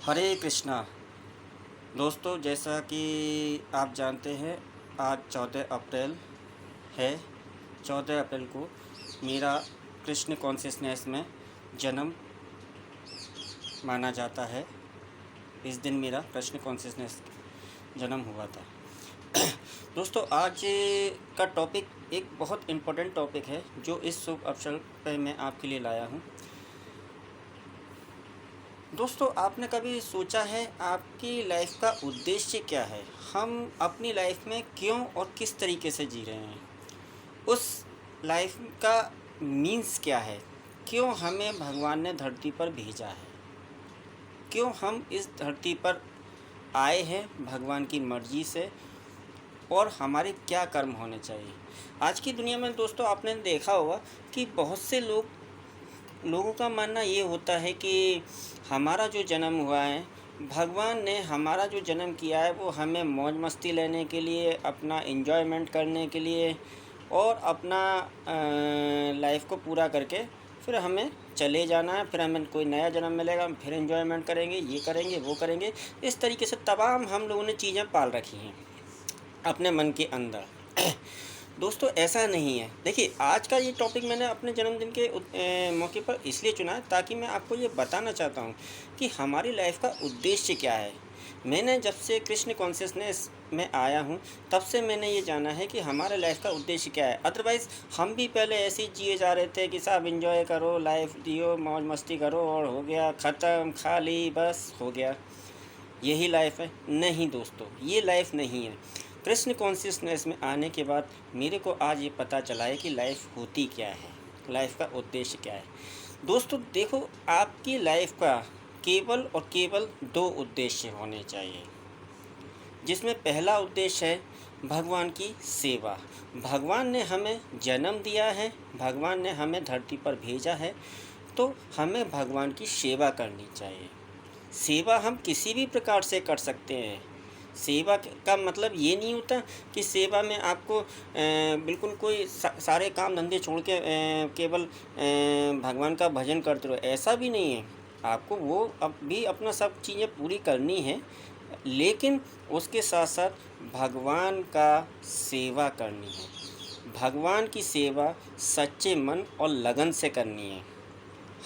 हरे कृष्णा। दोस्तों, जैसा कि आप जानते हैं, आज 14 अप्रैल है। 14 अप्रैल को मेरा कृष्ण कॉन्शियसनेस में जन्म माना जाता है। इस दिन मेरा कृष्ण कॉन्शियसनेस जन्म हुआ था। दोस्तों, आज का टॉपिक एक बहुत इम्पोर्टेंट टॉपिक है जो इस शुभ अवसर पर मैं आपके लिए लाया हूँ। दोस्तों, आपने कभी सोचा है आपकी लाइफ का उद्देश्य क्या है? हम अपनी लाइफ में क्यों और किस तरीके से जी रहे हैं? उस लाइफ का मीन्स क्या है? क्यों हमें भगवान ने धरती पर भेजा है? क्यों हम इस धरती पर आए हैं भगवान की मर्ज़ी से? और हमारे क्या कर्म होने चाहिए? आज की दुनिया में दोस्तों, आपने देखा होगा कि बहुत से लोगों का मानना ये होता है कि हमारा जो जन्म हुआ है, भगवान ने हमारा जो जन्म किया है वो हमें मौज मस्ती लेने के लिए, अपना एंजॉयमेंट करने के लिए और अपना लाइफ को पूरा करके फिर हमें चले जाना है। फिर हमें कोई नया जन्म मिलेगा, हम फिर एंजॉयमेंट करेंगे, ये करेंगे, वो करेंगे। इस तरीके से तमाम हम लोगों ने चीज़ें पाल रखी हैं अपने मन के अंदर। दोस्तों, ऐसा नहीं है। देखिए, आज का ये टॉपिक मैंने अपने जन्मदिन के मौके पर इसलिए चुना है ताकि मैं आपको ये बताना चाहता हूँ कि हमारी लाइफ का उद्देश्य क्या है। मैंने जब से कृष्ण कॉन्शियसनेस में आया हूँ, तब से मैंने ये जाना है कि हमारे लाइफ का उद्देश्य क्या है। अदरवाइज़ हम भी पहले ऐसे ही जिए जा रहे थे कि सब एंजॉय करो, लाइफ जियो, मौज मस्ती करो और हो गया ख़त्म, खाली, बस हो गया, यही लाइफ है। नहीं दोस्तों, ये लाइफ नहीं है। कृष्ण कॉन्शियसनेस में आने के बाद मेरे को आज ये पता चला है कि लाइफ होती क्या है, लाइफ का उद्देश्य क्या है। दोस्तों देखो, आपकी लाइफ का केवल और केवल दो उद्देश्य होने चाहिए, जिसमें पहला उद्देश्य है भगवान की सेवा। भगवान ने हमें जन्म दिया है, भगवान ने हमें धरती पर भेजा है, तो हमें भगवान की सेवा करनी चाहिए। सेवा हम किसी भी प्रकार से कर सकते हैं। सेवा का मतलब ये नहीं होता कि सेवा में आपको बिल्कुल कोई सारे काम धंधे छोड़ के केवल भगवान का भजन करते रहो, ऐसा भी नहीं है। आपको वो अब भी अपना सब चीज़ें पूरी करनी है, लेकिन उसके साथ साथ भगवान का सेवा करनी है। भगवान की सेवा सच्चे मन और लगन से करनी है।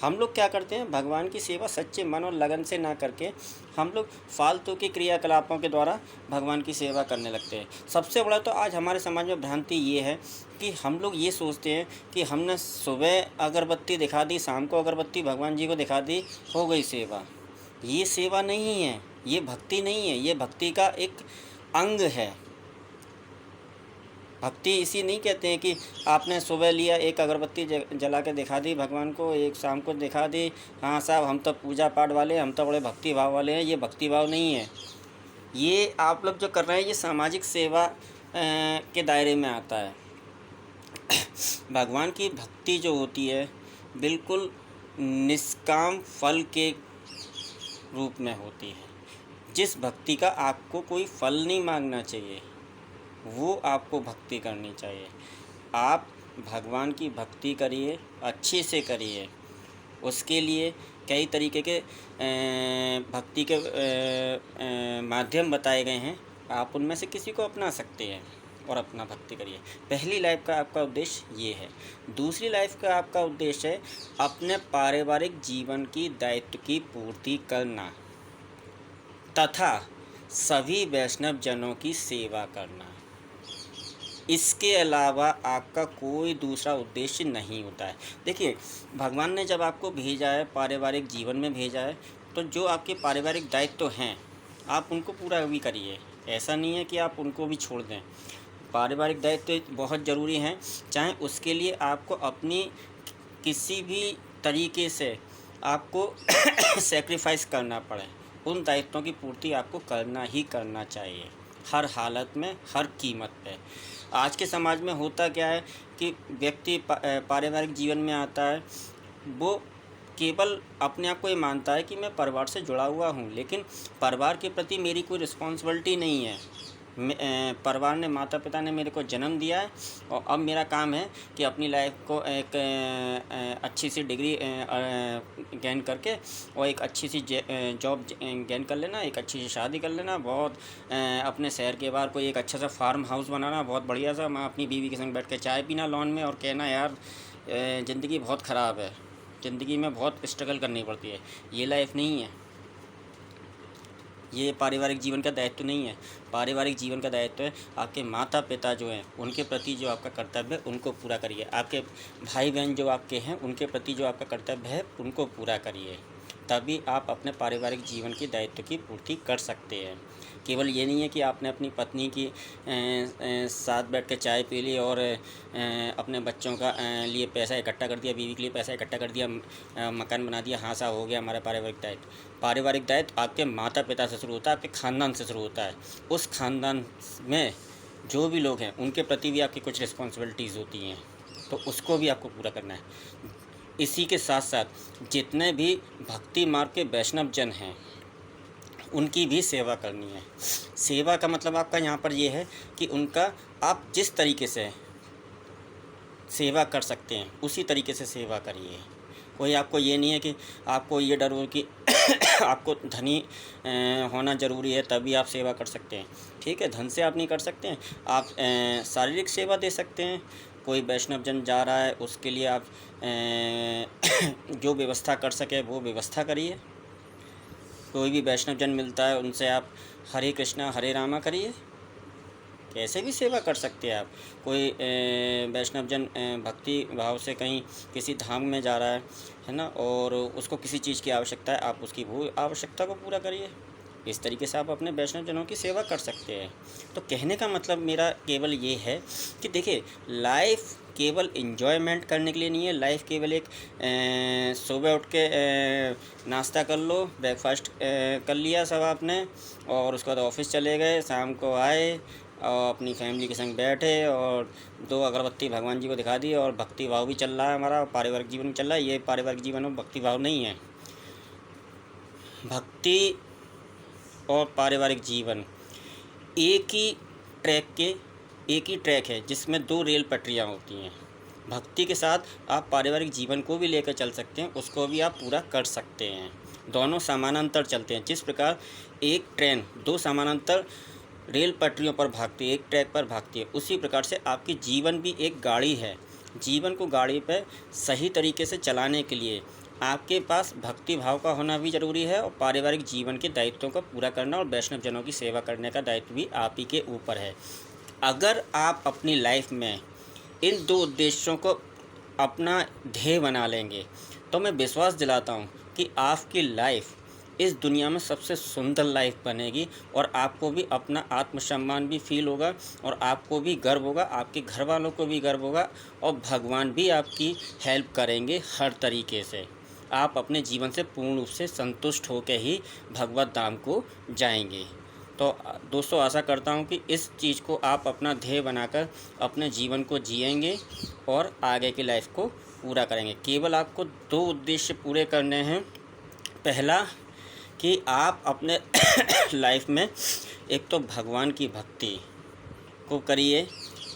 हम लोग क्या करते हैं, भगवान की सेवा सच्चे मन और लगन से ना करके हम लोग फालतू के क्रियाकलापों के द्वारा भगवान की सेवा करने लगते हैं। सबसे बड़ा तो आज हमारे समाज में भ्रांति ये है कि हम लोग ये सोचते हैं कि हमने सुबह अगरबत्ती दिखा दी, शाम को अगरबत्ती भगवान जी को दिखा दी, हो गई सेवा। ये सेवा नहीं है, ये भक्ति नहीं है, ये भक्ति का एक अंग है। भक्ति इसी नहीं कहते हैं कि आपने सुबह लिया, एक अगरबत्ती जला के दिखा दी भगवान को, एक शाम को दिखा दी, हाँ साहब हम तो पूजा पाठ वाले, हम तो बड़े भक्ति भाव वाले हैं। ये भक्ति भाव नहीं है। ये आप लोग जो कर रहे हैं ये सामाजिक सेवा के दायरे में आता है। भगवान की भक्ति जो होती है बिल्कुल निष्काम फल के रूप में होती है। जिस भक्ति का आपको कोई फल नहीं मांगना चाहिए, वो आपको भक्ति करनी चाहिए। आप भगवान की भक्ति करिए, अच्छे से करिए। उसके लिए कई तरीके के भक्ति के माध्यम बताए गए हैं, आप उनमें से किसी को अपना सकते हैं और अपना भक्ति करिए। पहली लाइफ का आपका उद्देश्य ये है। दूसरी लाइफ का आपका उद्देश्य है अपने पारिवारिक जीवन की दायित्व की पूर्ति करना तथा सभी वैष्णव जनों की सेवा करना। इसके अलावा आपका कोई दूसरा उद्देश्य नहीं होता है। देखिए, भगवान ने जब आपको भेजा है, पारिवारिक जीवन में भेजा है, तो जो आपके पारिवारिक दायित्व हैं आप उनको पूरा भी करिए। ऐसा नहीं है कि आप उनको भी छोड़ दें। पारिवारिक दायित्व बहुत ज़रूरी हैं, चाहे उसके लिए आपको अपनी किसी भी तरीके से आपको सेक्रीफाइस करना पड़े, उन दायित्वों की पूर्ति आपको करना ही करना चाहिए, हर हालत में, हर कीमत पे। आज के समाज में होता क्या है कि व्यक्ति पारिवारिक जीवन में आता है, वो केवल अपने आप को ये मानता है कि मैं परिवार से जुड़ा हुआ हूँ, लेकिन परिवार के प्रति मेरी कोई रिस्पॉन्सिबिलिटी नहीं है। परिवार ने, माता पिता ने मेरे को जन्म दिया है और अब मेरा काम है कि अपनी लाइफ को एक अच्छी सी डिग्री गेन करके और एक अच्छी सी जॉब गेन कर लेना, एक अच्छी सी शादी कर लेना, बहुत अपने शहर के बाहर कोई एक अच्छा सा फार्म हाउस बनाना, बहुत बढ़िया सा, मैं अपनी बीवी के संग बैठ के चाय पीना लॉन में और कहना यार ज़िंदगी बहुत ख़राब है, ज़िंदगी में बहुत स्ट्रगल करनी पड़ती है। ये लाइफ नहीं है, ये पारिवारिक जीवन का दायित्व नहीं है। पारिवारिक जीवन का दायित्व है आपके माता पिता जो हैं उनके प्रति जो आपका कर्तव्य है उनको पूरा करिए। आपके भाई बहन जो आपके हैं उनके प्रति जो आपका कर्तव्य है उनको पूरा करिए, तभी आप अपने पारिवारिक जीवन की दायित्व की पूर्ति कर सकते हैं। केवल ये नहीं है कि आपने अपनी पत्नी की साथ बैठ के चाय पी ली और अपने बच्चों का लिए पैसा इकट्ठा कर दिया, बीवी के लिए पैसा इकट्ठा कर दिया, मकान बना दिया, हाँ सा हो गया हमारा पारिवारिक दायित्व। पारिवारिक दायित्व आपके माता पिता से शुरू होता है, आपके ख़ानदान से शुरू होता है। उस ख़ानदान में जो भी लोग हैं उनके प्रति भी आपकी कुछ रिस्पॉन्सिबिलिटीज़ होती हैं, तो उसको भी आपको पूरा करना है। इसी के साथ साथ जितने भी भक्ति मार्ग के वैष्णव जन हैं उनकी भी सेवा करनी है। सेवा का मतलब आपका यहाँ पर ये है कि उनका आप जिस तरीके से सेवा कर सकते हैं उसी तरीके से सेवा करिए। कोई आपको ये नहीं है कि आपको ये डर हो कि आपको धनी होना ज़रूरी है तभी आप सेवा कर सकते हैं। ठीक है, धन से आप नहीं कर सकते हैं, आप शारीरिक सेवा दे सकते हैं। कोई वैष्णव जन जा रहा है उसके लिए आप जो व्यवस्था कर सके वो व्यवस्था करिए। कोई भी वैष्णव जन मिलता है उनसे आप हरे कृष्णा हरे रामा करिए, कैसे भी सेवा कर सकते हैं आप। कोई वैष्णव जन भक्ति भाव से कहीं किसी धाम में जा रहा है ना, और उसको किसी चीज़ की आवश्यकता है, आप उसकी वो आवश्यकता को पूरा करिए। इस तरीके से आप अपने वैष्णव जनों की सेवा कर सकते हैं। तो कहने का मतलब मेरा केवल ये है कि देखिए, लाइफ केवल इन्जॉयमेंट करने के लिए नहीं है। लाइफ केवल एक सुबह उठ के नाश्ता कर लो, ब्रेकफास्ट कर लिया सब आपने, और उसके बाद ऑफिस चले गए, शाम को आए और अपनी फैमिली के संग बैठे और 2 अगरबत्ती भगवान जी को दिखा दी और भक्ति भाव भी चल रहा है, हमारा पारिवारिक जीवन भी चल रहा है। ये पारिवारिक जीवन में भक्ति भाव नहीं है। भक्ति और पारिवारिक जीवन एक ही ट्रैक है जिसमें 2 रेल पटरियाँ होती हैं। भक्ति के साथ आप पारिवारिक जीवन को भी लेकर चल सकते हैं, उसको भी आप पूरा कर सकते हैं। दोनों समानांतर चलते हैं। जिस प्रकार एक ट्रेन 2 समानांतर रेल पटरियों पर भागती है, एक ट्रैक पर भागती है, उसी प्रकार से आपकी जीवन भी एक गाड़ी है। जीवन को गाड़ी पर सही तरीके से चलाने के लिए आपके पास भक्ति भाव का होना भी ज़रूरी है और पारिवारिक जीवन के दायित्वों को पूरा करना और वैष्णव जनों की सेवा करने का दायित्व भी आप ही के ऊपर है। अगर आप अपनी लाइफ में इन 2 उद्देश्यों को अपना ध्येय बना लेंगे तो मैं विश्वास दिलाता हूँ कि आपकी लाइफ इस दुनिया में सबसे सुंदर लाइफ बनेगी और आपको भी अपना आत्मसम्मान भी फील होगा और आपको भी गर्व होगा, आपके घर वालों को भी गर्व होगा और भगवान भी आपकी हेल्प करेंगे हर तरीके से। आप अपने जीवन से पूर्ण रूप से संतुष्ट होकर ही भगवत धाम को जाएंगे। तो दोस्तों, आशा करता हूँ कि इस चीज़ को आप अपना ध्येय बनाकर अपने जीवन को जिएंगे और आगे की लाइफ को पूरा करेंगे। केवल आपको 2 उद्देश्य पूरे करने हैं। पहला कि आप अपने लाइफ में एक तो भगवान की भक्ति को करिए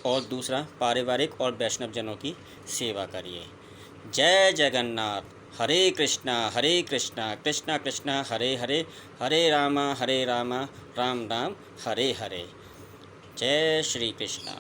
और दूसरा पारिवारिक और वैष्णव जनों की सेवा करिए। जय जगन्नाथ। हरे कृष्णा कृष्णा कृष्णा हरे हरे, हरे रामा राम राम हरे हरे। जय श्री कृष्णा।